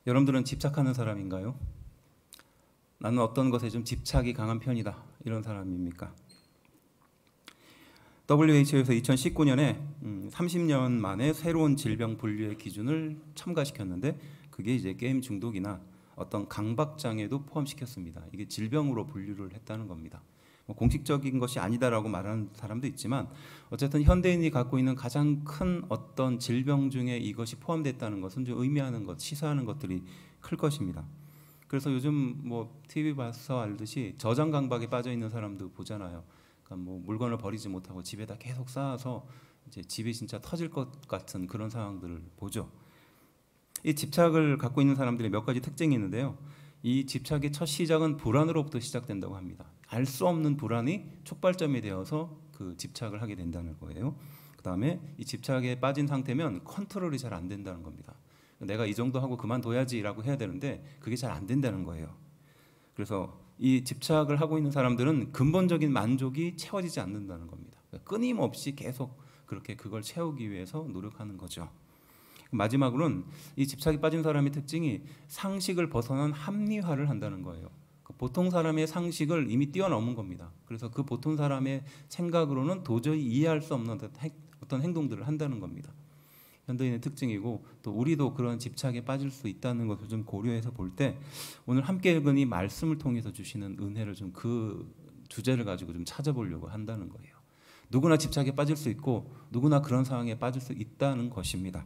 여러분들은 집착하는 사람인가요? 나는 어떤 것에 좀 집착이 강한 편이다, 이런 사람입니까? WHO에서 2019년에 30년 만에 새로운 질병 분류의 기준을 첨가시켰는데, 그게 이제 게임 중독이나 어떤 강박장애도 포함시켰습니다. 이게 질병으로 분류를 했다는 겁니다. 공식적인 것이 아니다라고 말하는 사람도 있지만, 어쨌든 현대인이 갖고 있는 가장 큰 어떤 질병 중에 이것이 포함됐다는 것은 좀 의미하는 것, 시사하는 것들이 클 것입니다. 그래서 요즘 뭐 TV 봐서 알듯이 저장 강박에 빠져 있는 사람도 보잖아요. 그러니까 뭐 물건을 버리지 못하고 집에다 계속 쌓아서 이제 집이 진짜 터질 것 같은 그런 상황들을 보죠. 이 집착을 갖고 있는 사람들의 몇 가지 특징이 있는데요. 이 집착의 첫 시작은 불안으로부터 시작된다고 합니다. 알 수 없는 불안이 촉발점이 되어서 그 집착을 하게 된다는 거예요. 그 다음에 이 집착에 빠진 상태면 컨트롤이 잘 안 된다는 겁니다. 내가 이 정도 하고 그만둬야지라고 해야 되는데 그게 잘 안 된다는 거예요. 그래서 이 집착을 하고 있는 사람들은 근본적인 만족이 채워지지 않는다는 겁니다. 끊임없이 계속 그렇게 그걸 채우기 위해서 노력하는 거죠. 마지막으로는 이 집착에 빠진 사람의 특징이 상식을 벗어난 합리화를 한다는 거예요. 보통 사람의 상식을 이미 뛰어넘은 겁니다. 그래서 그 보통 사람의 생각으로는 도저히 이해할 수 없는 어떤 행동들을 한다는 겁니다. 현대인의 특징이고, 또 우리도 그런 집착에 빠질 수 있다는 것을 좀 고려해서 볼 때, 오늘 함께 읽은 이 말씀을 통해서 주시는 은혜를 좀 그 주제를 가지고 좀 찾아보려고 한다는 거예요. 누구나 집착에 빠질 수 있고 누구나 그런 상황에 빠질 수 있다는 것입니다.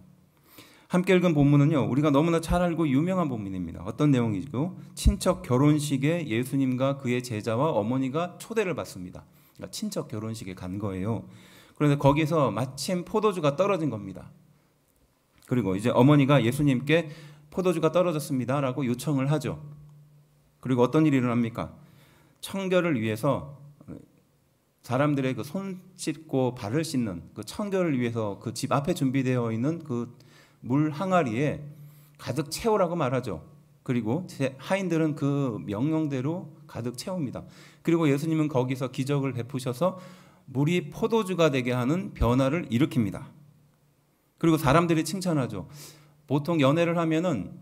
함께 읽은 본문은요, 우리가 너무나 잘 알고 유명한 본문입니다. 어떤 내용이고, 친척 결혼식에 예수님과 그의 제자와 어머니가 초대를 받습니다. 그러니까 친척 결혼식에 간 거예요. 그런데 거기서 마침 포도주가 떨어진 겁니다. 그리고 이제 어머니가 예수님께 포도주가 떨어졌습니다 라고 요청을 하죠. 그리고 어떤 일이 일어납니까? 청결을 위해서 사람들의 그 손 씻고 발을 씻는 그 청결을 위해서 그 집 앞에 준비되어 있는 그 물 항아리에 가득 채우라고 말하죠. 그리고 하인들은 그 명령대로 가득 채웁니다. 그리고 예수님은 거기서 기적을 베푸셔서 물이 포도주가 되게 하는 변화를 일으킵니다. 그리고 사람들이 칭찬하죠. 보통 연애를 하면은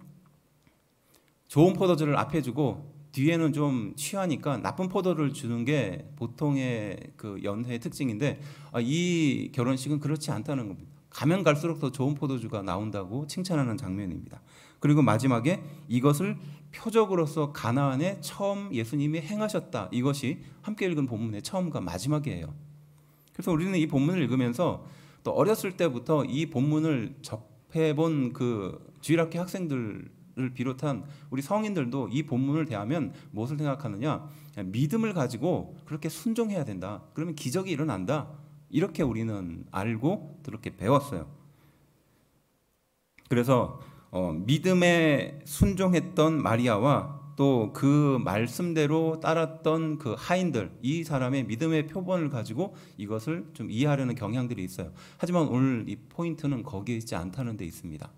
좋은 포도주를 앞에 주고 뒤에는 좀 취하니까 나쁜 포도를 주는 게 보통의 그 연애의 특징인데, 이 결혼식은 그렇지 않다는 겁니다. 가면 갈수록 더 좋은 포도주가 나온다고 칭찬하는 장면입니다. 그리고 마지막에 이것을 표적으로서 가나안에 처음 예수님이 행하셨다. 이것이 함께 읽은 본문의 처음과 마지막이에요. 그래서 우리는 이 본문을 읽으면서 또 어렸을 때부터 이 본문을 접해본 그 주일학교 학생들을 비롯한 우리 성인들도 이 본문을 대하면 무엇을 생각하느냐? 믿음을 가지고 그렇게 순종해야 된다. 그러면 기적이 일어난다. 이렇게 우리는 알고 그렇게 배웠어요. 그래서 믿음에 순종했던 마리아와 또 그 말씀대로 따랐던 그 하인들, 이 사람의 믿음의 표본을 가지고 이것을 좀 이해하려는 경향들이 있어요. 하지만 오늘 이 포인트는 거기에 있지 않다는 데 있습니다.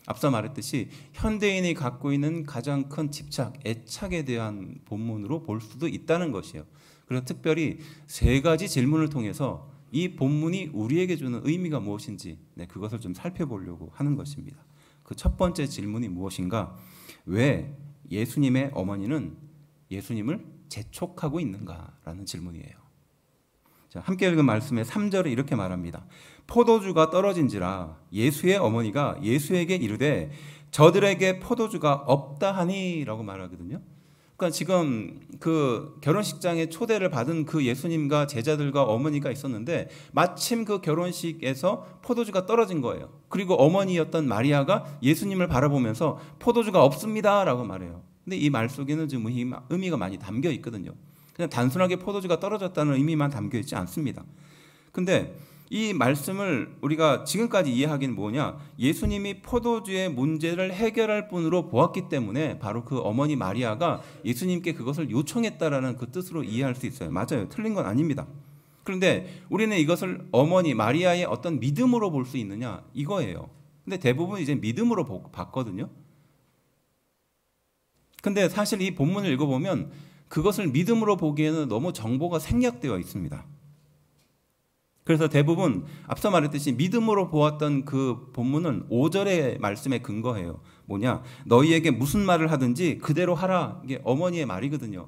앞서 말했듯이 현대인이 갖고 있는 가장 큰 집착, 애착에 대한 본문으로 볼 수도 있다는 것이에요. 그래서 특별히 세 가지 질문을 통해서 이 본문이 우리에게 주는 의미가 무엇인지 그것을 좀 살펴보려고 하는 것입니다. 그 첫 번째 질문이 무엇인가? 왜 예수님의 어머니는 예수님을 재촉하고 있는가라는 질문이에요. 자, 함께 읽은 말씀의 3절에 이렇게 말합니다. 포도주가 떨어진지라 예수의 어머니가 예수에게 이르되 저들에게 포도주가 없다 하니라고 말하거든요. 그러니까 지금 그 결혼식장에 초대를 받은 그 예수님과 제자들과 어머니가 있었는데 마침 그 결혼식에서 포도주가 떨어진 거예요. 그리고 어머니였던 마리아가 예수님을 바라보면서 포도주가 없습니다라고 말해요. 근데 이 말 속에는 좀 의미가 많이 담겨 있거든요. 그냥 단순하게 포도주가 떨어졌다는 의미만 담겨 있지 않습니다. 근데 이 말씀을 우리가 지금까지 이해하기는 뭐냐? 예수님이 포도주의 문제를 해결할 분으로 보았기 때문에 바로 그 어머니 마리아가 예수님께 그것을 요청했다라는 그 뜻으로 이해할 수 있어요. 맞아요. 틀린 건 아닙니다. 그런데 우리는 이것을 어머니 마리아의 어떤 믿음으로 볼 수 있느냐? 이거예요. 근데 대부분 이제 믿음으로 봤거든요. 근데 사실 이 본문을 읽어보면 그것을 믿음으로 보기에는 너무 정보가 생략되어 있습니다. 그래서 대부분 앞서 말했듯이 믿음으로 보았던 그 본문은 5절의 말씀에 근거해요. 뭐냐? 너희에게 무슨 말을 하든지 그대로 하라. 이게 어머니의 말이거든요.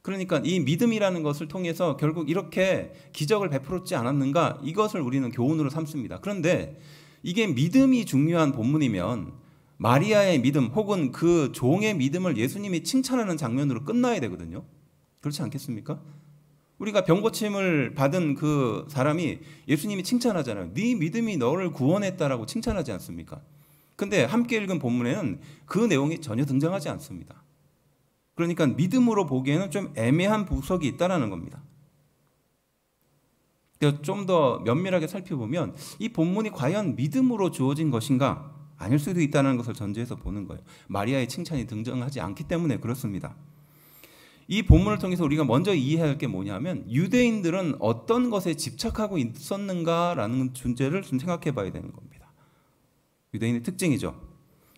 그러니까 이 믿음이라는 것을 통해서 결국 이렇게 기적을 베풀었지 않았는가? 이것을 우리는 교훈으로 삼습니다. 그런데 이게 믿음이 중요한 본문이면 마리아의 믿음 혹은 그 종의 믿음을 예수님이 칭찬하는 장면으로 끝나야 되거든요. 그렇지 않겠습니까? 우리가 병고침을 받은 그 사람이 예수님이 칭찬하잖아요. 네 믿음이 너를 구원했다라고 칭찬하지 않습니까? 근데 함께 읽은 본문에는 그 내용이 전혀 등장하지 않습니다. 그러니까 믿음으로 보기에는 좀 애매한 부석이 있다는 겁니다. 좀 더 면밀하게 살펴보면 이 본문이 과연 믿음으로 주어진 것인가? 아닐 수도 있다는 것을 전제해서 보는 거예요. 마리아의 칭찬이 등장하지 않기 때문에 그렇습니다. 이 본문을 통해서 우리가 먼저 이해해야 할 게 뭐냐면 유대인들은 어떤 것에 집착하고 있었는가라는 존재를 좀 생각해 봐야 되는 겁니다. 유대인의 특징이죠.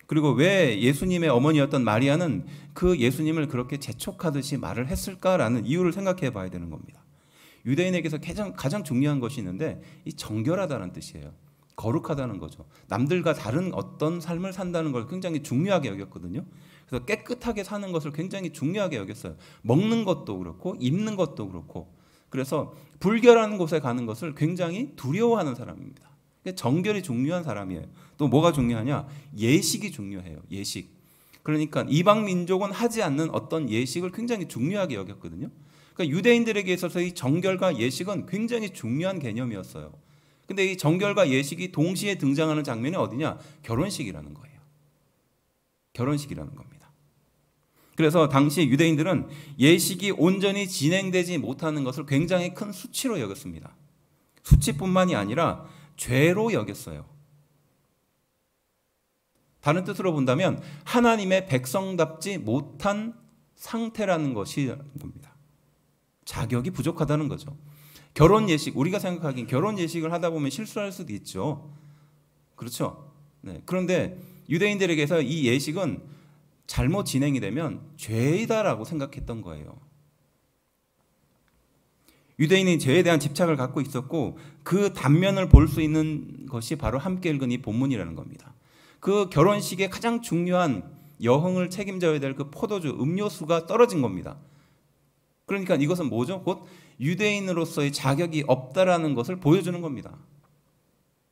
그리고 왜 예수님의 어머니였던 마리아는 그 예수님을 그렇게 재촉하듯이 말을 했을까라는 이유를 생각해 봐야 되는 겁니다. 유대인에게서 가장 중요한 것이 있는데 이 정결하다는 뜻이에요. 거룩하다는 거죠. 남들과 다른 어떤 삶을 산다는 걸 굉장히 중요하게 여겼거든요. 그래서 깨끗하게 사는 것을 굉장히 중요하게 여겼어요. 먹는 것도 그렇고 입는 것도 그렇고. 그래서 불결한 곳에 가는 것을 굉장히 두려워하는 사람입니다. 정결이 중요한 사람이에요. 또 뭐가 중요하냐? 예식이 중요해요. 예식. 그러니까 이방 민족은 하지 않는 어떤 예식을 굉장히 중요하게 여겼거든요. 그러니까 유대인들에게 있어서 이 정결과 예식은 굉장히 중요한 개념이었어요. 근데 이 정결과 예식이 동시에 등장하는 장면이 어디냐? 결혼식이라는 거예요. 결혼식이라는 겁니다. 그래서 당시 유대인들은 예식이 온전히 진행되지 못하는 것을 굉장히 큰 수치로 여겼습니다. 수치뿐만이 아니라 죄로 여겼어요. 다른 뜻으로 본다면 하나님의 백성답지 못한 상태라는 것이 겁니다. 자격이 부족하다는 거죠. 결혼 예식, 우리가 생각하기엔 결혼 예식을 하다 보면 실수할 수도 있죠. 그렇죠? 네. 그런데 유대인들에게서 이 예식은 잘못 진행이 되면 죄이다라고 생각했던 거예요. 유대인이 죄에 대한 집착을 갖고 있었고 그 단면을 볼 수 있는 것이 바로 함께 읽은 이 본문이라는 겁니다. 그 결혼식의 가장 중요한 여흥을 책임져야 될 그 포도주, 음료수가 떨어진 겁니다. 그러니까 이것은 뭐죠? 곧 유대인으로서의 자격이 없다라는 것을 보여주는 겁니다.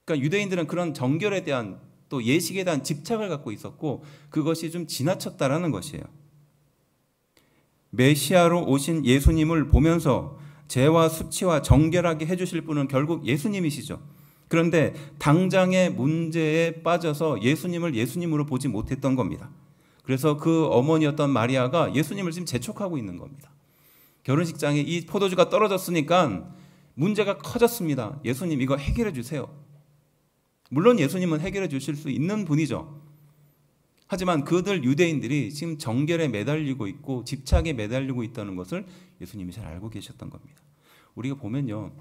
그러니까 유대인들은 그런 정결에 대한 또 예식에 대한 집착을 갖고 있었고 그것이 좀 지나쳤다라는 것이에요. 메시아로 오신 예수님을 보면서 죄와 수치와 정결하게 해주실 분은 결국 예수님이시죠. 그런데 당장의 문제에 빠져서 예수님을 예수님으로 보지 못했던 겁니다. 그래서 그 어머니였던 마리아가 예수님을 지금 재촉하고 있는 겁니다. 결혼식장에 이 포도주가 떨어졌으니까 문제가 커졌습니다. 예수님 이거 해결해 주세요. 물론 예수님은 해결해 주실 수 있는 분이죠. 하지만 그들 유대인들이 지금 정결에 매달리고 있고 집착에 매달리고 있다는 것을 예수님이 잘 알고 계셨던 겁니다. 우리가 보면요.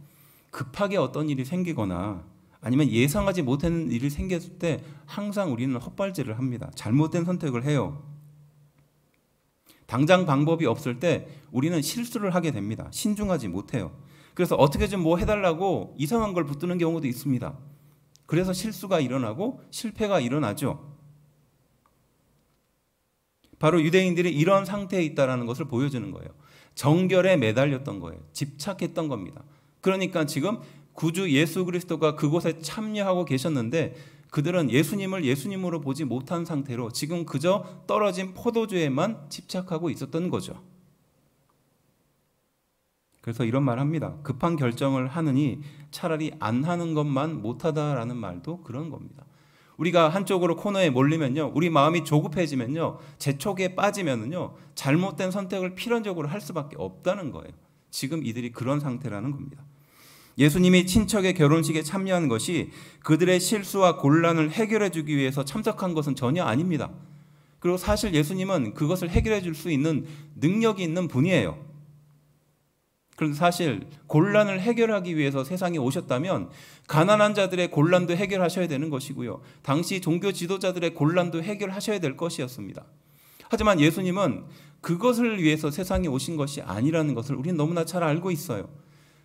급하게 어떤 일이 생기거나 아니면 예상하지 못한 일이 생겼을 때 항상 우리는 헛발질을 합니다. 잘못된 선택을 해요. 당장 방법이 없을 때 우리는 실수를 하게 됩니다. 신중하지 못해요. 그래서 어떻게 좀 뭐 해달라고 이상한 걸 붙드는 경우도 있습니다. 그래서 실수가 일어나고 실패가 일어나죠. 바로 유대인들이 이런 상태에 있다는 것을 보여주는 거예요. 정결에 매달렸던 거예요. 집착했던 겁니다. 그러니까 지금 구주 예수 그리스도가 그곳에 참여하고 계셨는데 그들은 예수님을 예수님으로 보지 못한 상태로 지금 그저 떨어진 포도주에만 집착하고 있었던 거죠. 그래서 이런 말 합니다. 급한 결정을 하느니 차라리 안 하는 것만 못하다라는 말도 그런 겁니다. 우리가 한쪽으로 코너에 몰리면요, 우리 마음이 조급해지면요, 재촉에 빠지면요, 잘못된 선택을 필연적으로 할 수밖에 없다는 거예요. 지금 이들이 그런 상태라는 겁니다. 예수님이 친척의 결혼식에 참여한 것이 그들의 실수와 곤란을 해결해 주기 위해서 참석한 것은 전혀 아닙니다. 그리고 사실 예수님은 그것을 해결해 줄 수 있는 능력이 있는 분이에요. 그런데 사실 곤란을 해결하기 위해서 세상에 오셨다면 가난한 자들의 곤란도 해결하셔야 되는 것이고요. 당시 종교 지도자들의 곤란도 해결하셔야 될 것이었습니다. 하지만 예수님은 그것을 위해서 세상에 오신 것이 아니라는 것을 우리는 너무나 잘 알고 있어요.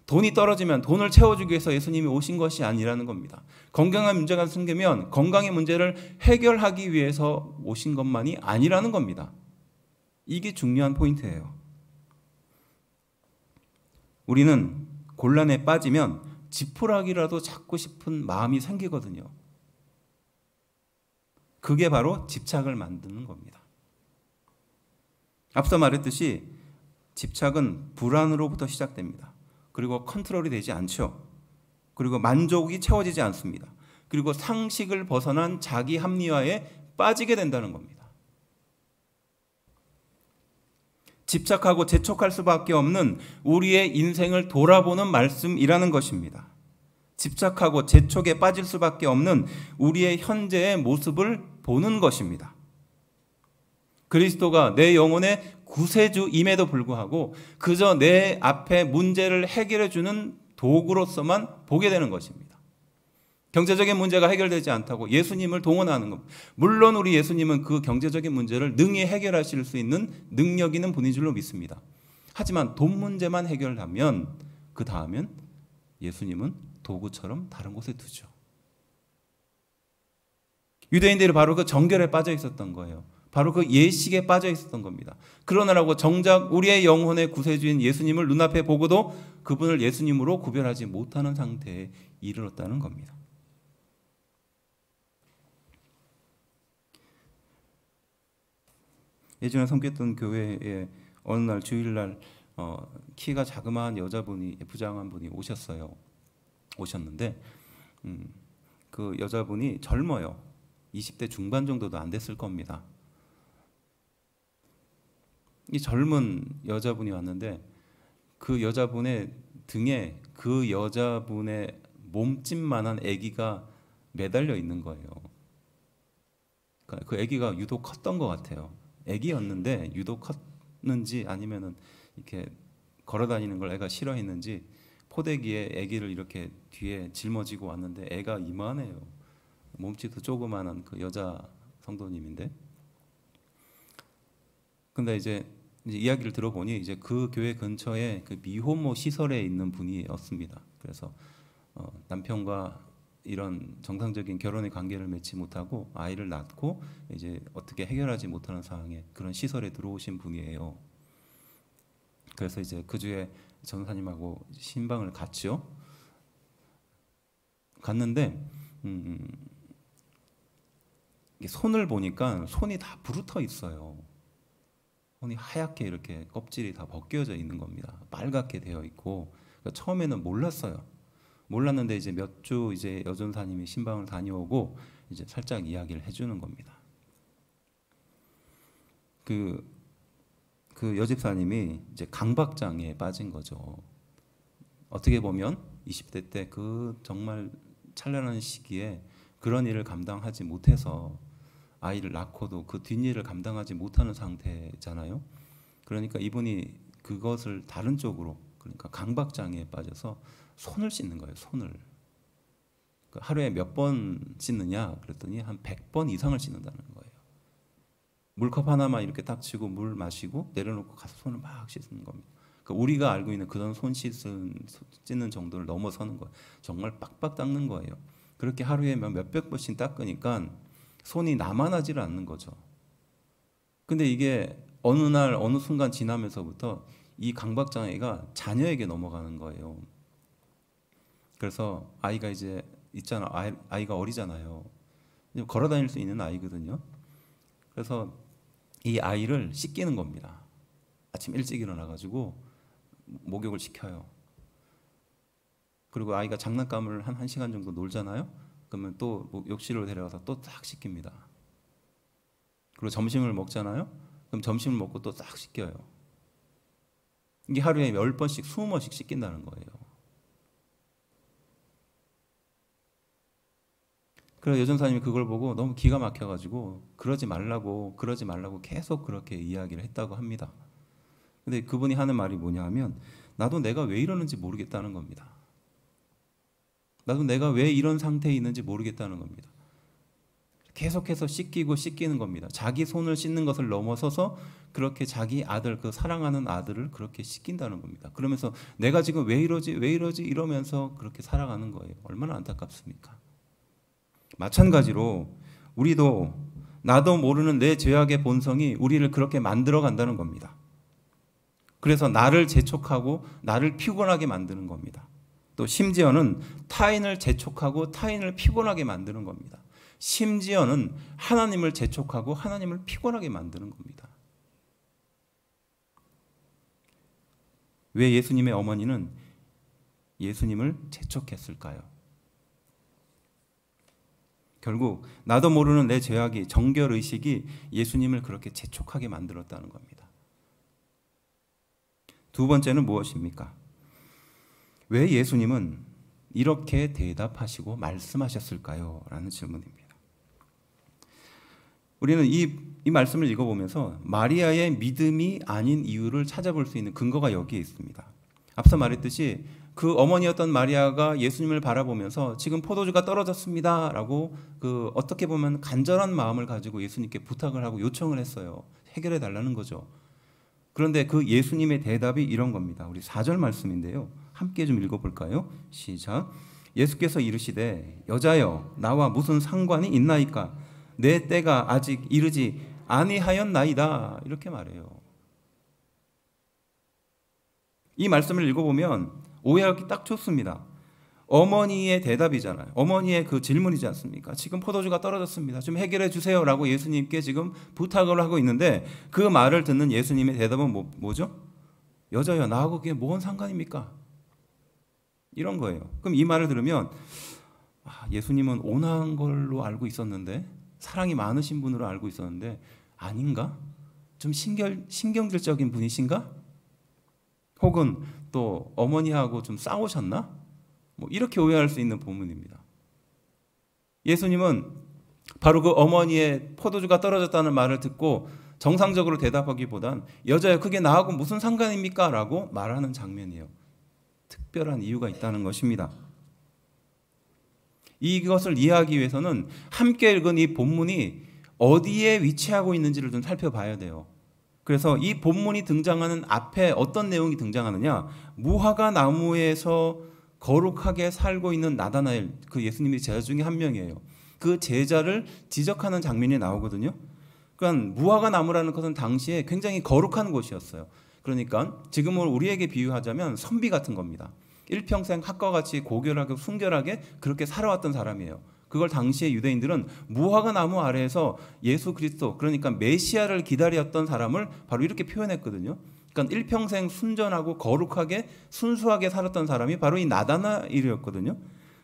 돈이 떨어지면 돈을 채워주기 위해서 예수님이 오신 것이 아니라는 겁니다. 건강한 문제가 생기면 건강의 문제를 해결하기 위해서 오신 것만이 아니라는 겁니다. 이게 중요한 포인트예요. 우리는 곤란에 빠지면 지푸라기라도 잡고 싶은 마음이 생기거든요. 그게 바로 집착을 만드는 겁니다. 앞서 말했듯이 집착은 불안으로부터 시작됩니다. 그리고 컨트롤이 되지 않죠. 그리고 만족이 채워지지 않습니다. 그리고 상식을 벗어난 자기 합리화에 빠지게 된다는 겁니다. 집착하고 재촉할 수밖에 없는 우리의 인생을 돌아보는 말씀이라는 것입니다. 집착하고 재촉에 빠질 수밖에 없는 우리의 현재의 모습을 보는 것입니다. 그리스도가 내 영혼의 구세주임에도 불구하고 그저 내 앞에 문제를 해결해 주는 도구로서만 보게 되는 것입니다. 경제적인 문제가 해결되지 않다고 예수님을 동원하는 겁니다. 물론 우리 예수님은 그 경제적인 문제를 능히 해결하실 수 있는 능력 있는 분인 줄로 믿습니다. 하지만 돈 문제만 해결하면 그 다음엔 예수님은 도구처럼 다른 곳에 두죠. 유대인들이 바로 그 정결에 빠져 있었던 거예요. 바로 그 예식에 빠져 있었던 겁니다. 그러느라고 정작 우리의 영혼의 구세주인 예수님을 눈앞에 보고도 그분을 예수님으로 구별하지 못하는 상태에 이르렀다는 겁니다. 예전에 섬겼던 교회에 어느 날 주일날 키가 자그마한 여자분이, 부장한 분이 오셨는데 그 여자분이 젊어요. 20대 중반 정도도 안 됐을 겁니다. 이 젊은 여자분이 왔는데 그 여자분의 등에 그 여자분의 몸집만한 아기가 매달려 있는 거예요. 그 아기가 유독 컸던 것 같아요. 아기였는데 유독 컸는지 아니면은 이렇게 걸어다니는 걸 애가 싫어했는지 포대기에 아기를 이렇게 뒤에 짊어지고 왔는데 애가 이만해요. 몸집도 조그만한 그 여자 성도님인데. 근데 이제 이야기를 들어보니 이제 그 교회 근처에 그 미혼모 시설에 있는 분이었습니다. 그래서 남편과 이런 정상적인 결혼의 관계를 맺지 못하고 아이를 낳고 이제 어떻게 해결하지 못하는 상황에 그런 시설에 들어오신 분이에요. 그래서 이제 그 주에 전사님하고 신방을 갔죠. 갔는데 손을 보니까 손이 다 부르터 있어요. 손이 하얗게 이렇게 껍질이 다 벗겨져 있는 겁니다. 빨갛게 되어 있고 그러니까 처음에는 몰랐어요. 몰랐는데 이제 몇 주 이제 여전사님이 신방을 다녀오고 이제 살짝 이야기를 해주는 겁니다. 그 여집사님이 이제 강박장애에 빠진 거죠. 어떻게 보면 20대 때 그 정말 찬란한 시기에 그런 일을 감당하지 못해서 아이를 낳고도 그 뒷일을 감당하지 못하는 상태잖아요. 그러니까 이분이 그것을 다른 쪽으로, 그러니까 강박장애에 빠져서 손을 씻는 거예요. 손을. 하루에 몇 번 씻느냐 그랬더니 한 100번 이상을 씻는다는 거예요. 물컵 하나만 이렇게 딱 치고 물 마시고 내려놓고 가서 손을 막 씻는 겁니다. 그러니까 우리가 알고 있는 그런 손 씻는 정도를 넘어서는 거예요. 정말 빡빡 닦는 거예요. 그렇게 하루에 몇백 번씩 닦으니까 손이 남아나질 않는 거죠. 근데 이게 어느 날 어느 순간 지나면서부터 이 강박장애가 자녀에게 넘어가는 거예요. 그래서 아이가 이제 있잖아. 아이가 어리잖아요. 걸어 다닐 수 있는 아이거든요. 그래서 이 아이를 씻기는 겁니다. 아침 일찍 일어나가지고 목욕을 시켜요. 그리고 아이가 장난감을 한 1시간 정도 놀잖아요. 그러면 또 욕실로 데려가서 또 딱 씻깁니다. 그리고 점심을 먹잖아요. 그럼 점심을 먹고 또 딱 씻겨요. 이게 하루에 10번씩 20번씩 씻긴다는 거예요. 그래서 여전사님이 그걸 보고 너무 기가 막혀가지고 그러지 말라고 계속 그렇게 이야기를 했다고 합니다. 근데 그분이 하는 말이 뭐냐 하면 나도 내가 왜 이러는지 모르겠다는 겁니다. 나도 내가 왜 이런 상태에 있는지 모르겠다는 겁니다. 계속해서 씻기는 겁니다. 자기 손을 씻는 것을 넘어서서 그렇게 자기 아들, 그 사랑하는 아들을 그렇게 씻긴다는 겁니다. 그러면서 내가 지금 왜 이러지 이러면서 그렇게 살아가는 거예요. 얼마나 안타깝습니까? 마찬가지로 우리도 나도 모르는 내 죄악의 본성이 우리를 그렇게 만들어 간다는 겁니다. 그래서 나를 재촉하고 나를 피곤하게 만드는 겁니다. 또 심지어는 타인을 재촉하고 타인을 피곤하게 만드는 겁니다. 심지어는 하나님을 재촉하고 하나님을 피곤하게 만드는 겁니다. 왜 예수님의 어머니는 예수님을 재촉했을까요? 결국 나도 모르는 내 죄악이, 정결의식이 예수님을 그렇게 재촉하게 만들었다는 겁니다. 두 번째는 무엇입니까? 왜 예수님은 이렇게 대답하시고 말씀하셨을까요? 라는 질문입니다. 우리는 이 말씀을 읽어보면서 마리아의 믿음이 아닌 이유를 찾아볼 수 있는 근거가 여기에 있습니다. 앞서 말했듯이 그 어머니였던 마리아가 예수님을 바라보면서 지금 포도주가 떨어졌습니다 라고 어떻게 보면 간절한 마음을 가지고 예수님께 부탁을 하고 요청을 했어요. 해결해 달라는 거죠. 그런데 그 예수님의 대답이 이런 겁니다. 우리 4절 말씀인데요. 함께 좀 읽어볼까요? 시작. 예수께서 이르시되 여자여 나와 무슨 상관이 있나이까? 내 때가 아직 이르지 아니하였나이다. 이렇게 말해요. 이 말씀을 읽어보면 오해하기 딱 좋습니다. 어머니의 대답이잖아요. 어머니의 그 질문이지 않습니까? 지금 포도주가 떨어졌습니다. 좀 해결해 주세요 라고 예수님께 지금 부탁을 하고 있는데 그 말을 듣는 예수님의 대답은 뭐죠? 여자여 나하고 그게 뭔 상관입니까? 이런 거예요. 그럼 이 말을 들으면 예수님은 온화한 걸로 알고 있었는데, 사랑이 많으신 분으로 알고 있었는데 아닌가? 좀 신경질적인 분이신가? 혹은 또 어머니하고 좀 싸우셨나? 이렇게 오해할 수 있는 본문입니다. 예수님은 바로 그 어머니의 포도주가 떨어졌다는 말을 듣고 정상적으로 대답하기보단 여자여 그게 나하고 무슨 상관입니까? 라고 말하는 장면이에요. 특별한 이유가 있다는 것입니다. 이것을 이해하기 위해서는 함께 읽은 이 본문이 어디에 위치하고 있는지를 좀 살펴봐야 돼요. 그래서 이 본문이 등장하는 앞에 어떤 내용이 등장하느냐, 무화과 나무에서 거룩하게 살고 있는 나다나엘, 그 예수님의 제자 중에 한 명이에요. 그 제자를 지적하는 장면이 나오거든요. 그러니까 무화과 나무라는 것은 당시에 굉장히 거룩한 곳이었어요. 그러니까 지금은 우리에게 비유하자면 선비 같은 겁니다. 일평생 학과 같이 고결하게 순결하게 그렇게 살아왔던 사람이에요. 그걸 당시의 유대인들은 무화과 나무 아래에서 예수 그리스도, 그러니까 메시아를 기다렸던 사람을 바로 이렇게 표현했거든요. 그러니까 일평생 순전하고 거룩하게 순수하게 살았던 사람이 바로 이 나다나엘이었거든요.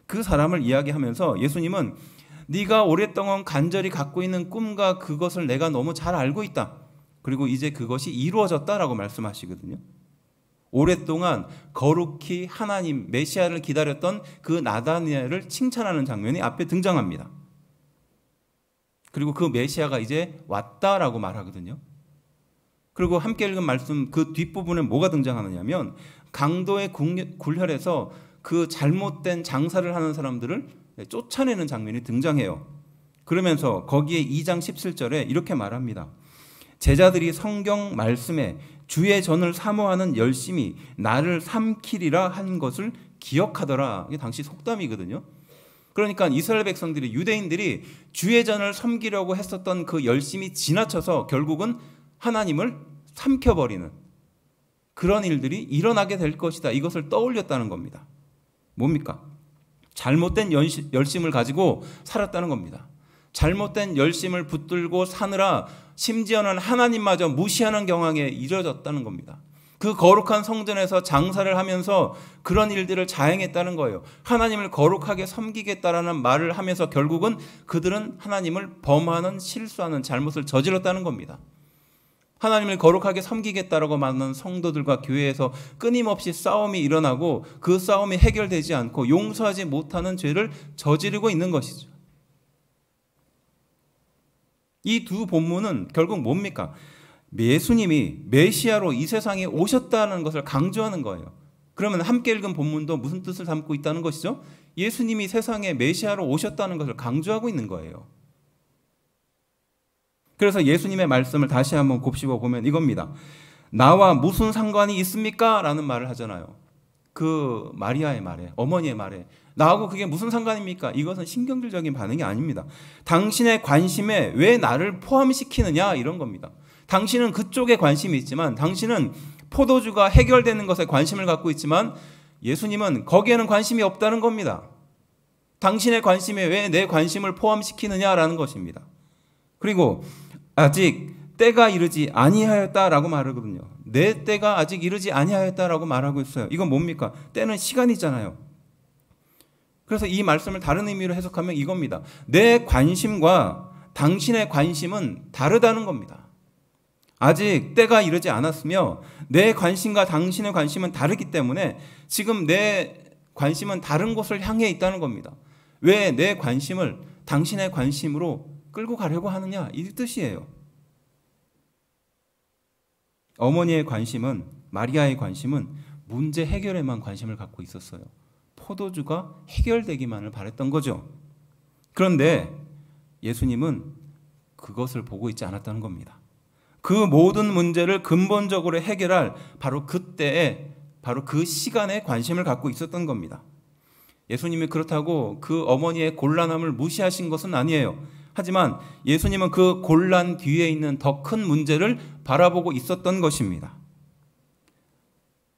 그 사람을 이야기하면서 예수님은 네가 오랫동안 간절히 갖고 있는 꿈과 그것을 내가 너무 잘 알고 있다. 그리고 이제 그것이 이루어졌다라고 말씀하시거든요. 오랫동안 거룩히 하나님 메시아를 기다렸던 그 나다나엘을 칭찬하는 장면이 앞에 등장합니다. 그리고 그 메시아가 이제 왔다라고 말하거든요. 그리고 함께 읽은 말씀 그 뒷부분에 뭐가 등장하느냐면 강도의 굴혈에서 그 잘못된 장사를 하는 사람들을 쫓아내는 장면이 등장해요. 그러면서 거기에 2장 17절에 이렇게 말합니다. 제자들이 성경 말씀에 주의 전을 사모하는 열심이 나를 삼키리라 한 것을 기억하더라. 이게 당시 속담이거든요. 그러니까 이스라엘 백성들이, 유대인들이 주의 전을 섬기려고 했었던 그 열심이 지나쳐서 결국은 하나님을 삼켜버리는 그런 일들이 일어나게 될 것이다. 이것을 떠올렸다는 겁니다. 뭡니까? 잘못된 열심을 가지고 살았다는 겁니다. 잘못된 열심을 붙들고 사느라 심지어는 하나님마저 무시하는 경향에 이르렀다는 겁니다. 그 거룩한 성전에서 장사를 하면서 그런 일들을 자행했다는 거예요. 하나님을 거룩하게 섬기겠다라는 말을 하면서 결국은 그들은 하나님을 범하는, 실수하는, 잘못을 저질렀다는 겁니다. 하나님을 거룩하게 섬기겠다라고 말하는 성도들과 교회에서 끊임없이 싸움이 일어나고 그 싸움이 해결되지 않고 용서하지 못하는 죄를 저지르고 있는 것이죠. 이 두 본문은 결국 뭡니까? 예수님이 메시아로 이 세상에 오셨다는 것을 강조하는 거예요. 그러면 함께 읽은 본문도 무슨 뜻을 담고 있다는 것이죠? 예수님이 세상에 메시아로 오셨다는 것을 강조하고 있는 거예요. 그래서 예수님의 말씀을 다시 한번 곱씹어 보면 이겁니다. 나와 무슨 상관이 있습니까? 라는 말을 하잖아요. 그 마리아의 말에, 어머니의 말에 나하고 그게 무슨 상관입니까? 이것은 신경질적인 반응이 아닙니다. 당신의 관심에 왜 나를 포함시키느냐? 이런 겁니다. 당신은 그쪽에 관심이 있지만, 당신은 포도주가 해결되는 것에 관심을 갖고 있지만, 예수님은 거기에는 관심이 없다는 겁니다. 당신의 관심에 왜 내 관심을 포함시키느냐라는 것입니다. 그리고 아직 때가 이르지 아니하였다라고 말하거든요. 내 때가 아직 이르지 아니하였다라고 말하고 있어요. 이건 뭡니까? 때는 시간이잖아요. 그래서 이 말씀을 다른 의미로 해석하면 이겁니다. 내 관심과 당신의 관심은 다르다는 겁니다. 아직 때가 이르지 않았으며 내 관심과 당신의 관심은 다르기 때문에 지금 내 관심은 다른 곳을 향해 있다는 겁니다. 왜 내 관심을 당신의 관심으로 끌고 가려고 하느냐? 이 뜻이에요. 어머니의 관심은, 마리아의 관심은 문제 해결에만 관심을 갖고 있었어요. 포도주가 해결되기만을 바랬던 거죠. 그런데 예수님은 그것을 보고 있지 않았다는 겁니다. 그 모든 문제를 근본적으로 해결할 바로 그때에, 바로 그 시간에 관심을 갖고 있었던 겁니다. 예수님이 그렇다고 그 어머니의 곤란함을 무시하신 것은 아니에요. 하지만 예수님은 그 곤란 뒤에 있는 더 큰 문제를 바라보고 있었던 것입니다.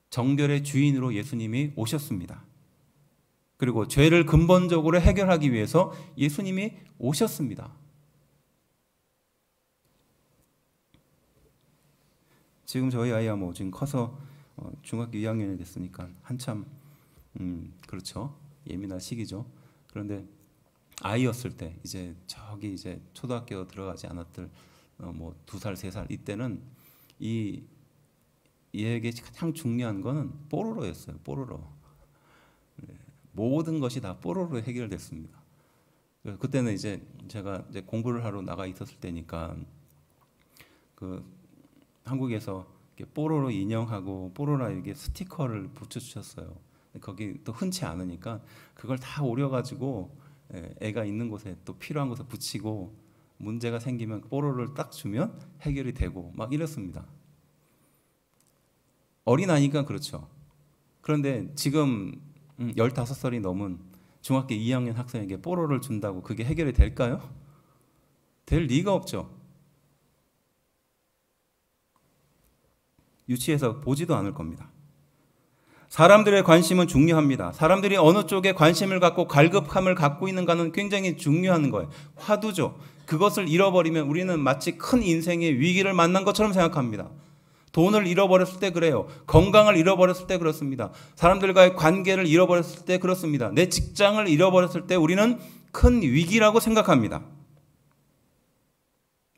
정결의 주인으로 예수님이 오셨습니다. 그리고 죄를 근본적으로 해결하기 위해서 예수님이 오셨습니다. 지금 저희 아이가 지금 커서 중학교 2학년이 됐으니까 한참 그렇죠. 예민한 시기죠. 그런데 아이였을 때 이제 초등학교 들어가지 않았을 2살, 3살 이때는 얘에게 가장 중요한 거는 뽀로로였어요. 뽀로로. 모든 것이 다 뽀로로 해결됐습니다. 그때는 이제 제가 공부를 하러 나가 있었을 때니까 그 한국에서 뽀로로 인형하고 뽀로로에게 스티커를 붙여주셨어요. 거기 또 흔치 않으니까 그걸 다 오려가지고 애가 있는 곳에 또 필요한 곳에 붙이고 문제가 생기면 뽀로로를 딱 주면 해결이 되고 막 이랬습니다. 어린아이니까 그렇죠. 그런데 지금 15살이 넘은 중학교 2학년 학생에게 뽀로로를 준다고 그게 해결이 될까요? 될 리가 없죠. 유치해서 보지도 않을 겁니다. 사람들의 관심은 중요합니다. 사람들이 어느 쪽에 관심을 갖고 갈급함을 갖고 있는가는 굉장히 중요한 거예요. 화두죠. 그것을 잃어버리면 우리는 마치 큰 인생의 위기를 만난 것처럼 생각합니다. 돈을 잃어버렸을 때 그래요. 건강을 잃어버렸을 때 그렇습니다. 사람들과의 관계를 잃어버렸을 때 그렇습니다. 내 직장을 잃어버렸을 때 우리는 큰 위기라고 생각합니다.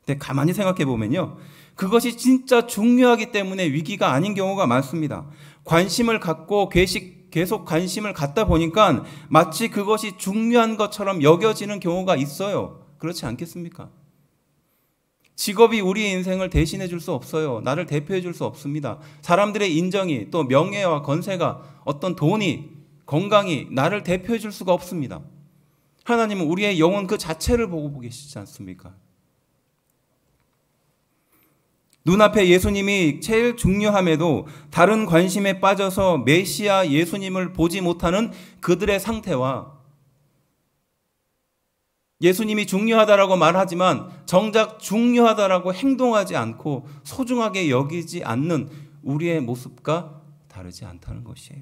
근데 가만히 생각해 보면요. 그것이 진짜 중요하기 때문에 위기가 아닌 경우가 많습니다. 관심을 갖고 계속 관심을 갖다 보니까 마치 그것이 중요한 것처럼 여겨지는 경우가 있어요. 그렇지 않겠습니까? 직업이 우리의 인생을 대신해 줄 수 없어요. 나를 대표해 줄 수 없습니다. 사람들의 인정이, 또 명예와 건세가, 어떤 돈이, 건강이 나를 대표해 줄 수가 없습니다. 하나님은 우리의 영혼 그 자체를 보고 계시지 않습니까? 눈앞에 예수님이 제일 중요함에도 다른 관심에 빠져서 메시아 예수님을 보지 못하는 그들의 상태와 예수님이 중요하다라고 말하지만 정작 중요하다라고 행동하지 않고 소중하게 여기지 않는 우리의 모습과 다르지 않다는 것이에요.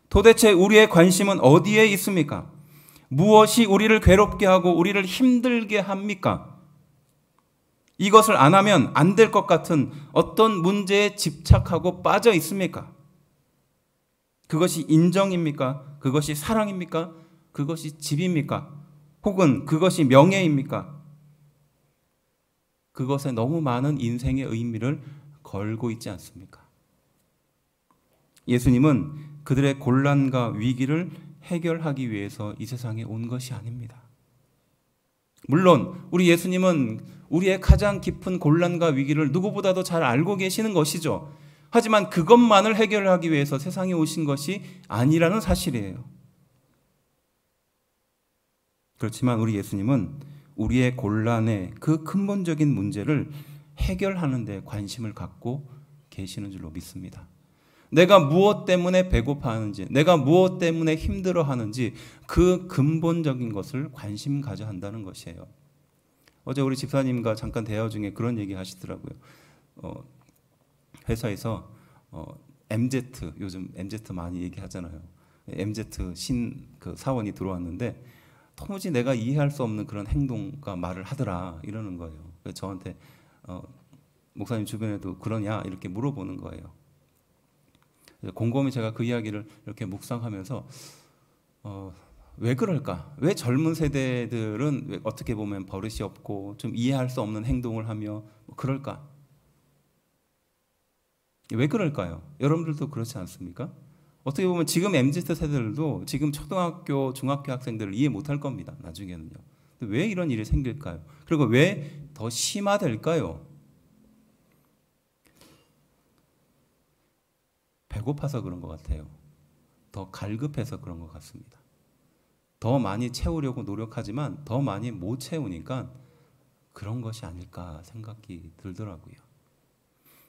도대체 우리의 관심은 어디에 있습니까? 무엇이 우리를 괴롭게 하고 우리를 힘들게 합니까? 이것을 안 하면 안 될 것 같은 어떤 문제에 집착하고 빠져 있습니까? 그것이 인정입니까? 그것이 사랑입니까? 그것이 집입니까? 혹은 그것이 명예입니까? 그것에 너무 많은 인생의 의미를 걸고 있지 않습니까? 예수님은 그들의 곤란과 위기를 해결하기 위해서 이 세상에 온 것이 아닙니다. 물론 우리 예수님은 우리의 가장 깊은 곤란과 위기를 누구보다도 잘 알고 계시는 것이죠. 하지만 그것만을 해결하기 위해서 세상에 오신 것이 아니라는 사실이에요. 그렇지만 우리 예수님은 우리의 곤란의 그 근본적인 문제를 해결하는 데 관심을 갖고 계시는 줄로 믿습니다. 내가 무엇 때문에 배고파하는지, 내가 무엇 때문에 힘들어하는지 그 근본적인 것을 관심 가져 한다는 것이에요. 어제 우리 집사님과 잠깐 대화 중에 그런 얘기 하시더라고요. 회사에서 MZ, 요즘 MZ 많이 얘기하잖아요. MZ 그 사원이 들어왔는데 도무지 내가 이해할 수 없는 그런 행동과 말을 하더라 이러는 거예요. 그래서 저한테 목사님 주변에도 그러냐 이렇게 물어보는 거예요. 곰곰이 제가 그 이야기를 이렇게 묵상하면서 왜 그럴까? 왜 젊은 세대들은 왜 어떻게 보면 버릇이 없고 좀 이해할 수 없는 행동을 하며 그럴까? 왜 그럴까요? 여러분들도 그렇지 않습니까? 어떻게 보면 지금 MZ 세대들도 지금 초등학교, 중학교 학생들을 이해 못할 겁니다. 나중에는요. 왜 이런 일이 생길까요? 그리고 왜 더 심화될까요? 배고파서 그런 것 같아요. 더 갈급해서 그런 것 같습니다. 더 많이 채우려고 노력하지만 더 많이 못 채우니까 그런 것이 아닐까 생각이 들더라고요.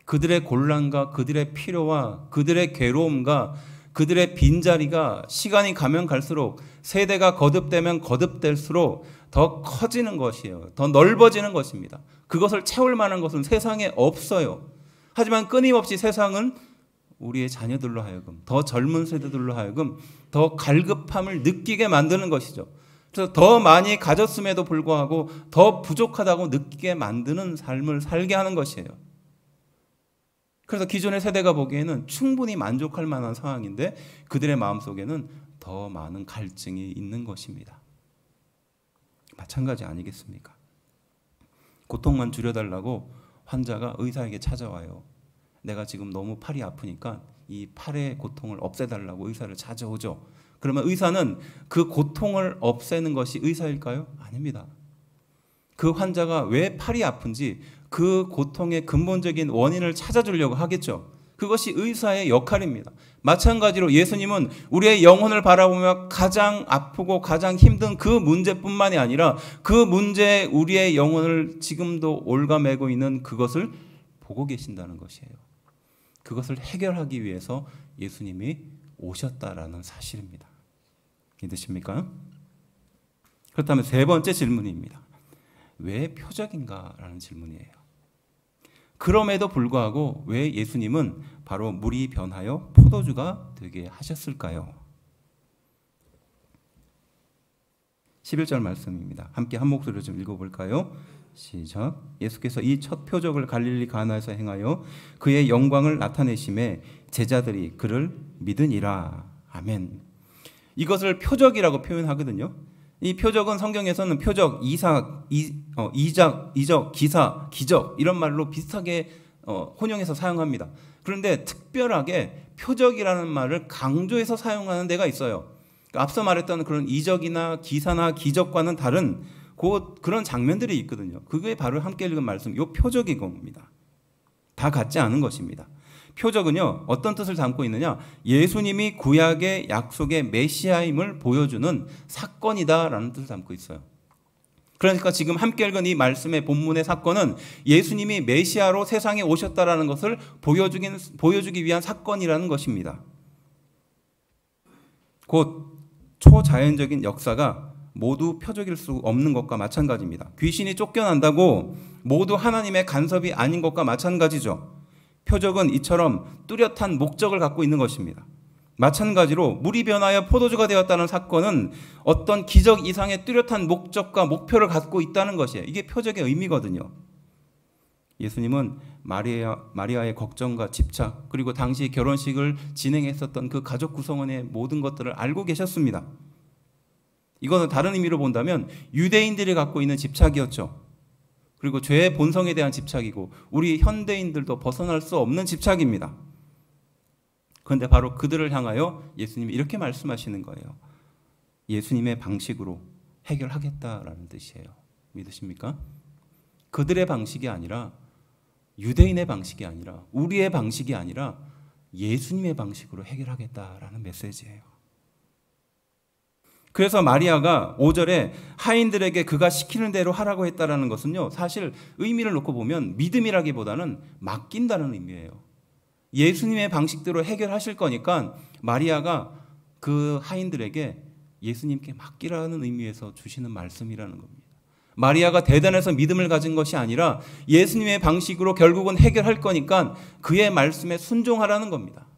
그들의 곤란과 그들의 필요와 그들의 괴로움과 그들의 빈자리가 시간이 가면 갈수록 세대가 거듭되면 거듭될수록 더 커지는 것이에요. 더 넓어지는 것입니다. 그것을 채울 만한 것은 세상에 없어요. 하지만 끊임없이 세상은 우리의 자녀들로 하여금, 더 젊은 세대들로 하여금 더 갈급함을 느끼게 만드는 것이죠. 그래서 더 많이 가졌음에도 불구하고 더 부족하다고 느끼게 만드는 삶을 살게 하는 것이에요. 그래서 기존의 세대가 보기에는 충분히 만족할 만한 상황인데 그들의 마음속에는 더 많은 갈증이 있는 것입니다. 마찬가지 아니겠습니까? 고통만 줄여달라고 환자가 의사에게 찾아와요. 내가 지금 너무 팔이 아프니까 이 팔의 고통을 없애달라고 의사를 찾아오죠. 그러면 의사는 그 고통을 없애는 것이 의사일까요? 아닙니다. 그 환자가 왜 팔이 아픈지 그 고통의 근본적인 원인을 찾아주려고 하겠죠. 그것이 의사의 역할입니다. 마찬가지로 예수님은 우리의 영혼을 바라보며 가장 아프고 가장 힘든 그 문제뿐만이 아니라 그 문제에 우리의 영혼을 지금도 올가매고 있는 그것을 보고 계신다는 것이에요. 그것을 해결하기 위해서 예수님이 오셨다라는 사실입니다. 믿으십니까? 그렇다면 세 번째 질문입니다. 왜 표적인가? 라는 질문이에요. 그럼에도 불구하고 왜 예수님은 바로 물이 변하여 포도주가 되게 하셨을까요? 11절 말씀입니다. 함께 한 목소리로 좀 읽어볼까요? 시작. 예수께서 이 첫 표적을 갈릴리 가나에서 행하여 그의 영광을 나타내심에 제자들이 그를 믿으니라. 아멘. 이것을 표적이라고 표현하거든요. 이 표적은 성경에서는 표적, 이삭, 이적, 기사, 기적 이런 말로 비슷하게 혼용해서 사용합니다. 그런데 특별하게 표적이라는 말을 강조해서 사용하는 데가 있어요. 그러니까 앞서 말했던 그런 이적이나 기사나 기적과는 다른 그런 장면들이 있거든요. 그게 바로 함께 읽은 말씀, 이 표적인 겁니다. 다 같지 않은 것입니다. 표적은요, 어떤 뜻을 담고 있느냐? 예수님이 구약의 약속의 메시아임을 보여주는 사건이다라는 뜻을 담고 있어요. 그러니까 지금 함께 읽은 이 말씀의 본문의 사건은 예수님이 메시아로 세상에 오셨다라는 것을 보여주기 위한 사건이라는 것입니다. 곧 초자연적인 역사가 모두 표적일 수 없는 것과 마찬가지입니다. 귀신이 쫓겨난다고 모두 하나님의 간섭이 아닌 것과 마찬가지죠. 표적은 이처럼 뚜렷한 목적을 갖고 있는 것입니다. 마찬가지로 물이 변하여 포도주가 되었다는 사건은 어떤 기적 이상의 뚜렷한 목적과 목표를 갖고 있다는 것이에요. 이게 표적의 의미거든요. 예수님은 마리아의 걱정과 집착, 그리고 당시 결혼식을 진행했었던 그 가족 구성원의 모든 것들을 알고 계셨습니다. 이거는 다른 의미로 본다면 유대인들이 갖고 있는 집착이었죠. 그리고 죄의 본성에 대한 집착이고 우리 현대인들도 벗어날 수 없는 집착입니다. 그런데 바로 그들을 향하여 예수님이 이렇게 말씀하시는 거예요. 예수님의 방식으로 해결하겠다라는 뜻이에요. 믿으십니까? 그들의 방식이 아니라 유대인의 방식이 아니라 우리의 방식이 아니라 예수님의 방식으로 해결하겠다라는 메시지예요. 그래서 마리아가 5절에 하인들에게 그가 시키는 대로 하라고 했다라는 것은요, 사실 의미를 놓고 보면 믿음이라기보다는 맡긴다는 의미예요. 예수님의 방식대로 해결하실 거니까 마리아가 그 하인들에게 예수님께 맡기라는 의미에서 주시는 말씀이라는 겁니다. 마리아가 대단해서 믿음을 가진 것이 아니라 예수님의 방식으로 결국은 해결할 거니까 그의 말씀에 순종하라는 겁니다.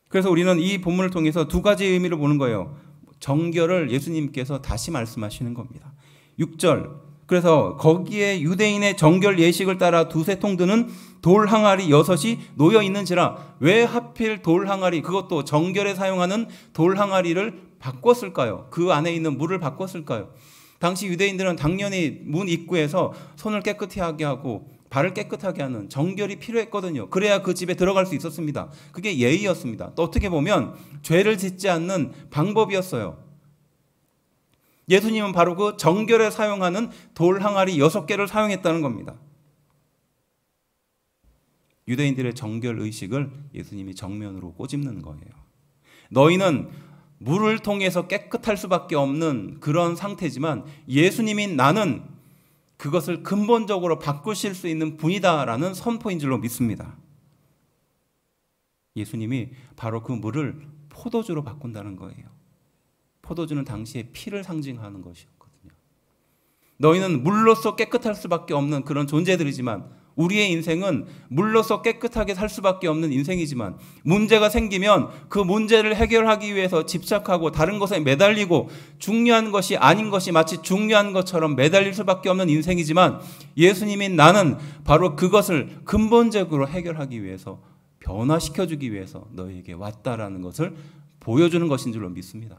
그래서 우리는 이 본문을 통해서 두 가지 의미를 보는 거예요. 정결을 예수님께서 다시 말씀하시는 겁니다. 6절, 그래서 거기에 유대인의 정결 예식을 따라 두세 통 드는 돌 항아리 6이 놓여 있는지라. 왜 하필 돌 항아리, 그것도 정결에 사용하는 돌 항아리를 바꿨을까요? 그 안에 있는 물을 바꿨을까요? 당시 유대인들은 당연히 문 입구에서 손을 깨끗하게 하고 발을 깨끗하게 하는 정결이 필요했거든요. 그래야 그 집에 들어갈 수 있었습니다. 그게 예의였습니다. 또 어떻게 보면 죄를 짓지 않는 방법이었어요. 예수님은 바로 그 정결에 사용하는 돌 항아리 6개를 사용했다는 겁니다. 유대인들의 정결 의식을 예수님이 정면으로 꼬집는 거예요. 너희는 물을 통해서 깨끗할 수밖에 없는 그런 상태지만 예수님인 나는 그것을 근본적으로 바꾸실 수 있는 분이다라는 선포인 줄로 믿습니다. 예수님이 바로 그 물을 포도주로 바꾼다는 거예요. 포도주는 당시에 피를 상징하는 것이었거든요. 너희는 물로서 깨끗할 수밖에 없는 그런 존재들이지만, 우리의 인생은 물로서 깨끗하게 살 수밖에 없는 인생이지만, 문제가 생기면 그 문제를 해결하기 위해서 집착하고 다른 것에 매달리고 중요한 것이 아닌 것이 마치 중요한 것처럼 매달릴 수밖에 없는 인생이지만, 예수님인 나는 바로 그것을 근본적으로 해결하기 위해서, 변화시켜주기 위해서 너희에게 왔다라는 것을 보여주는 것인 줄로 믿습니다.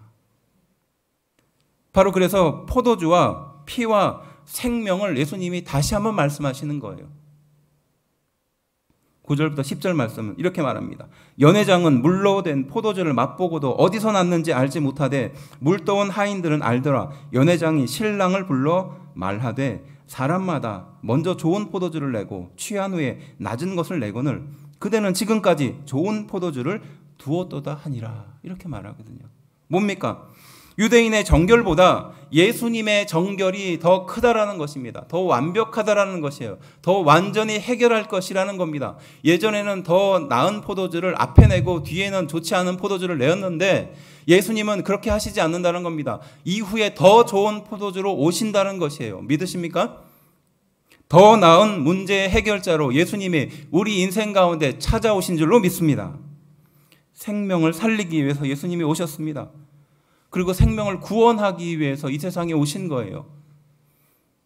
바로 그래서 포도주와 피와 생명을 예수님이 다시 한번 말씀하시는 거예요. 9절부터 10절 말씀은 이렇게 말합니다. 연회장은 물로 된 포도주를 맛보고도 어디서 났는지 알지 못하되 물떠온 하인들은 알더라. 연회장이 신랑을 불러 말하되 사람마다 먼저 좋은 포도주를 내고 취한 후에 낮은 것을 내거늘 그대는 지금까지 좋은 포도주를 두었도다 하니라. 이렇게 말하거든요. 뭡니까? 유대인의 정결보다 예수님의 정결이 더 크다라는 것입니다. 더 완벽하다라는 것이에요. 더 완전히 해결할 것이라는 겁니다. 예전에는 더 나은 포도주를 앞에 내고 뒤에는 좋지 않은 포도주를 내었는데 예수님은 그렇게 하시지 않는다는 겁니다. 이후에 더 좋은 포도주로 오신다는 것이에요. 믿으십니까? 더 나은 문제의 해결자로 예수님이 우리 인생 가운데 찾아오신 줄로 믿습니다. 생명을 살리기 위해서 예수님이 오셨습니다. 그리고 생명을 구원하기 위해서 이 세상에 오신 거예요.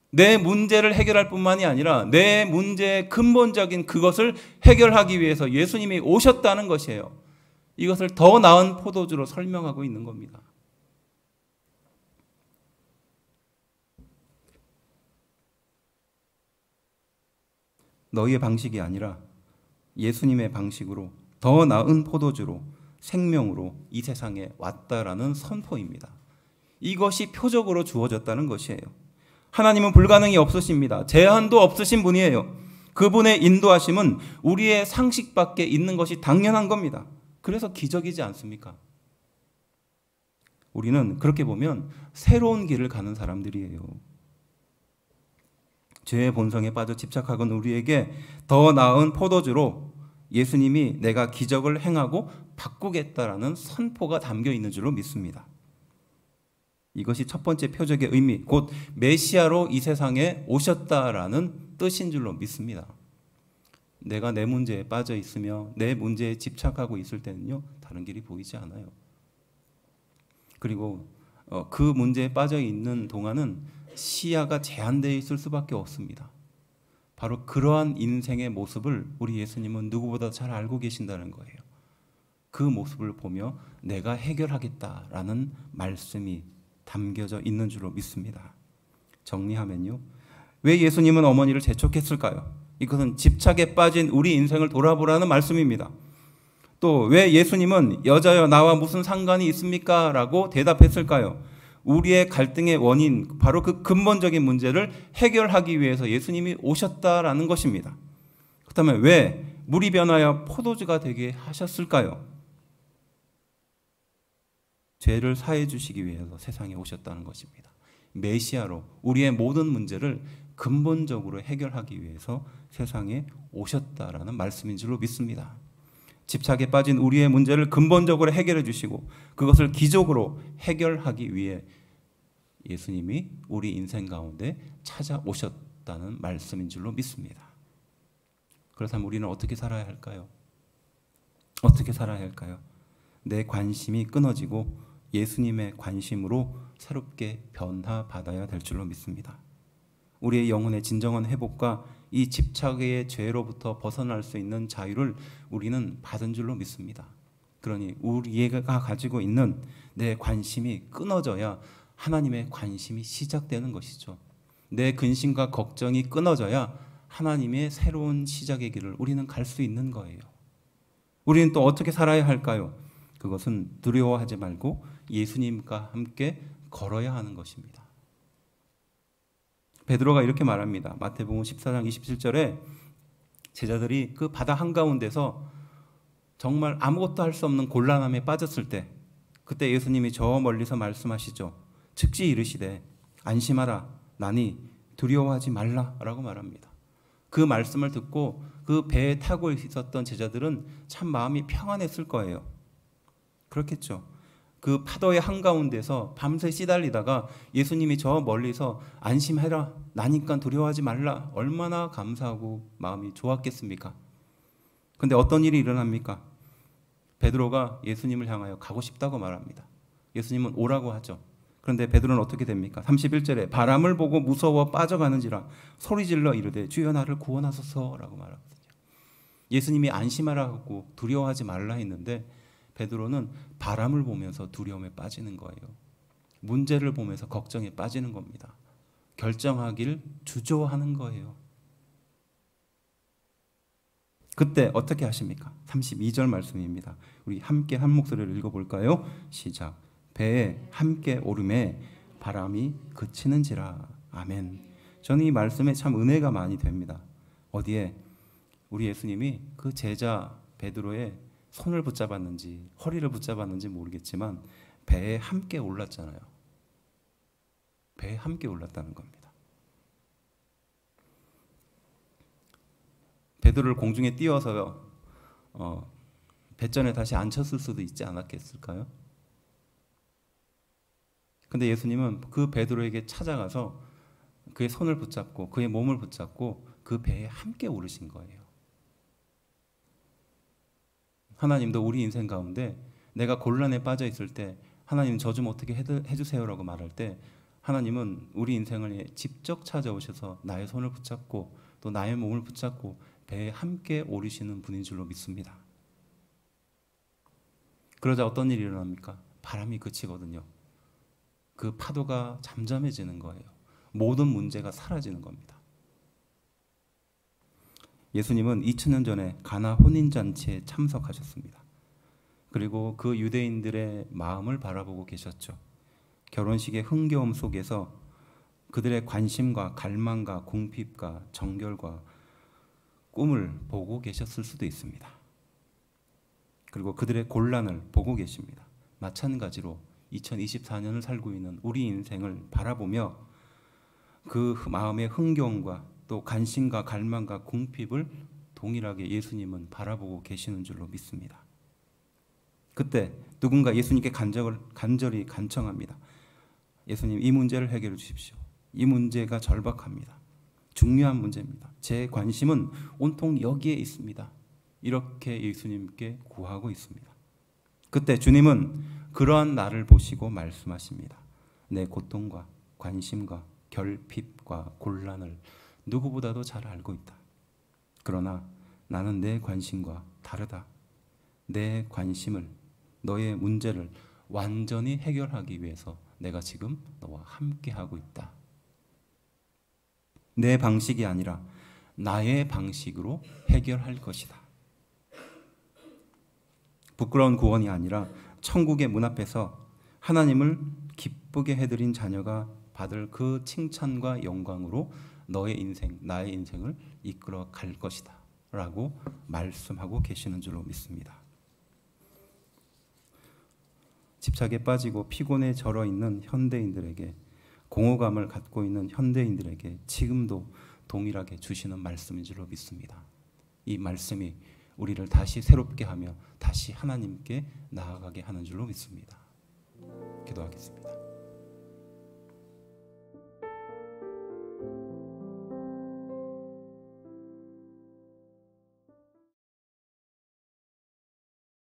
내 문제를 해결할 뿐만이 아니라 내 문제의 근본적인 그것을 해결하기 위해서 예수님이 오셨다는 것이에요. 이것을 더 나은 포도주로 설명하고 있는 겁니다. 너희의 방식이 아니라 예수님의 방식으로 더 나은 포도주로 생명으로 이 세상에 왔다라는 선포입니다. 이것이 표적으로 주어졌다는 것이에요. 하나님은 불가능이 없으십니다. 제한도 없으신 분이에요. 그분의 인도하심은 우리의 상식 밖에 있는 것이 당연한 겁니다. 그래서 기적이지 않습니까? 우리는 그렇게 보면 새로운 길을 가는 사람들이에요. 죄의 본성에 빠져 집착하건 우리에게 더 나은 포도주로 예수님이 내가 기적을 행하고 바꾸겠다라는 선포가 담겨 있는 줄로 믿습니다. 이것이 첫 번째 표적의 의미, 곧 메시아로 이 세상에 오셨다라는 뜻인 줄로 믿습니다. 내가 내 문제에 빠져 있으며 내 문제에 집착하고 있을 때는요, 다른 길이 보이지 않아요. 그리고 그 문제에 빠져 있는 동안은 시야가 제한되어 있을 수밖에 없습니다. 바로 그러한 인생의 모습을 우리 예수님은 누구보다 잘 알고 계신다는 거예요. 그 모습을 보며 내가 해결하겠다라는 말씀이 담겨져 있는 줄로 믿습니다. 정리하면요, 왜 예수님은 어머니를 재촉했을까요? 이것은 집착에 빠진 우리 인생을 돌아보라는 말씀입니다. 또 왜 예수님은 여자여 나와 무슨 상관이 있습니까? 라고 대답했을까요? 우리의 갈등의 원인, 바로 그 근본적인 문제를 해결하기 위해서 예수님이 오셨다라는 것입니다. 그렇다면 왜 물이 변하여 포도주가 되게 하셨을까요? 죄를 사해 주시기 위해서 세상에 오셨다는 것입니다. 메시아로 우리의 모든 문제를 근본적으로 해결하기 위해서 세상에 오셨다라는 말씀인 줄로 믿습니다. 집착에 빠진 우리의 문제를 근본적으로 해결해 주시고 그것을 기적으로 해결하기 위해 예수님이 우리 인생 가운데 찾아오셨다는 말씀인 줄로 믿습니다. 그렇다면 우리는 어떻게 살아야 할까요? 어떻게 살아야 할까요? 내 관심이 끊어지고 예수님의 관심으로 새롭게 변화받아야 될 줄로 믿습니다. 우리의 영혼의 진정한 회복과 이 집착의 죄로부터 벗어날 수 있는 자유를 우리는 받은 줄로 믿습니다. 그러니 우리가 가지고 있는 내 관심이 끊어져야 하나님의 관심이 시작되는 것이죠. 내 근심과 걱정이 끊어져야 하나님의 새로운 시작의 길을 우리는 갈 수 있는 거예요. 우리는 또 어떻게 살아야 할까요? 그것은 두려워하지 말고 예수님과 함께 걸어야 하는 것입니다. 베드로가 이렇게 말합니다. 마태복음 14장 27절에 제자들이 그 바다 한가운데서 정말 아무것도 할 수 없는 곤란함에 빠졌을 때 그때 예수님이 저 멀리서 말씀하시죠. 즉시 이르시되 안심하라 나니 두려워하지 말라라고 말합니다. 그 말씀을 듣고 그 배에 타고 있었던 제자들은 참 마음이 평안했을 거예요. 그렇겠죠. 그 파도의 한가운데서 밤새 시달리다가 예수님이 저 멀리서 안심해라 나니까 두려워하지 말라 얼마나 감사하고 마음이 좋았겠습니까? 근데 어떤 일이 일어납니까? 베드로가 예수님을 향하여 가고 싶다고 말합니다. 예수님은 오라고 하죠. 그런데 베드로는 어떻게 됩니까? 31절에 바람을 보고 무서워 빠져가는지라 소리질러 이르되 주여 나를 구원하소서라고 말하거든요. 예수님이 안심하라고 두려워하지 말라 했는데 베드로는 바람을 보면서 두려움에 빠지는 거예요. 문제를 보면서 걱정에 빠지는 겁니다. 결정하길 주저하는 거예요. 그때 어떻게 하십니까? 32절 말씀입니다. 우리 함께 한 목소리를 읽어볼까요? 시작. 배에 함께 오름에 바람이 그치는지라. 아멘. 저는 이 말씀에 참 은혜가 많이 됩니다. 어디에? 우리 예수님이 그 제자 베드로의 손을 붙잡았는지 허리를 붙잡았는지 모르겠지만 배에 함께 올랐잖아요. 배에 함께 올랐다는 겁니다. 베드로를 공중에 띄워서요. 배전에 다시 앉혔을 수도 있지 않았겠을까요? 근데 예수님은 그 베드로에게 찾아가서 그의 손을 붙잡고 그의 몸을 붙잡고 그 배에 함께 오르신 거예요. 하나님도 우리 인생 가운데 내가 곤란에 빠져 있을 때 하나님 저 좀 어떻게 해주세요라고 말할 때 하나님은 우리 인생을 직접 찾아오셔서 나의 손을 붙잡고 또 나의 몸을 붙잡고 배에 함께 오르시는 분인 줄로 믿습니다. 그러자 어떤 일이 일어납니까? 바람이 그치거든요. 그 파도가 잠잠해지는 거예요. 모든 문제가 사라지는 겁니다. 예수님은 2000년 전에 가나 혼인잔치에 참석하셨습니다. 그리고 그 유대인들의 마음을 바라보고 계셨죠. 결혼식의 흥겨움 속에서 그들의 관심과 갈망과 궁핍과 정결과 꿈을 보고 계셨을 수도 있습니다. 그리고 그들의 곤란을 보고 계십니다. 마찬가지로 2024년을 살고 있는 우리 인생을 바라보며 그 마음의 흥겨움과 또 관심과 갈망과 궁핍을 동일하게 예수님은 바라보고 계시는 줄로 믿습니다. 그때 누군가 예수님께 간절히 간청합니다. 예수님 이 문제를 해결해 주십시오. 이 문제가 절박합니다. 중요한 문제입니다. 제 관심은 온통 여기에 있습니다. 이렇게 예수님께 구하고 있습니다. 그때 주님은 그러한 나를 보시고 말씀하십니다. 내 고통과 관심과 결핍과 곤란을 누구보다도 잘 알고 있다. 그러나 나는 내 관심과 다르다. 내 관심을 너의 문제를 완전히 해결하기 위해서 내가 지금 너와 함께하고 있다. 내 방식이 아니라 나의 방식으로 해결할 것이다. 부끄러운 구원이 아니라 천국의 문 앞에서 하나님을 기쁘게 해드린 자녀가 받을 그 칭찬과 영광으로 너의 인생, 나의 인생을 이끌어 갈 것이다 라고 말씀하고 계시는 줄로 믿습니다. 집착에 빠지고 피곤에 절어 있는 현대인들에게, 공허감을 갖고 있는 현대인들에게 지금도 동일하게 주시는 말씀인 줄로 믿습니다. 이 말씀이 우리를 다시 새롭게 하며 다시 하나님께 나아가게 하는 줄로 믿습니다. 기도하겠습니다.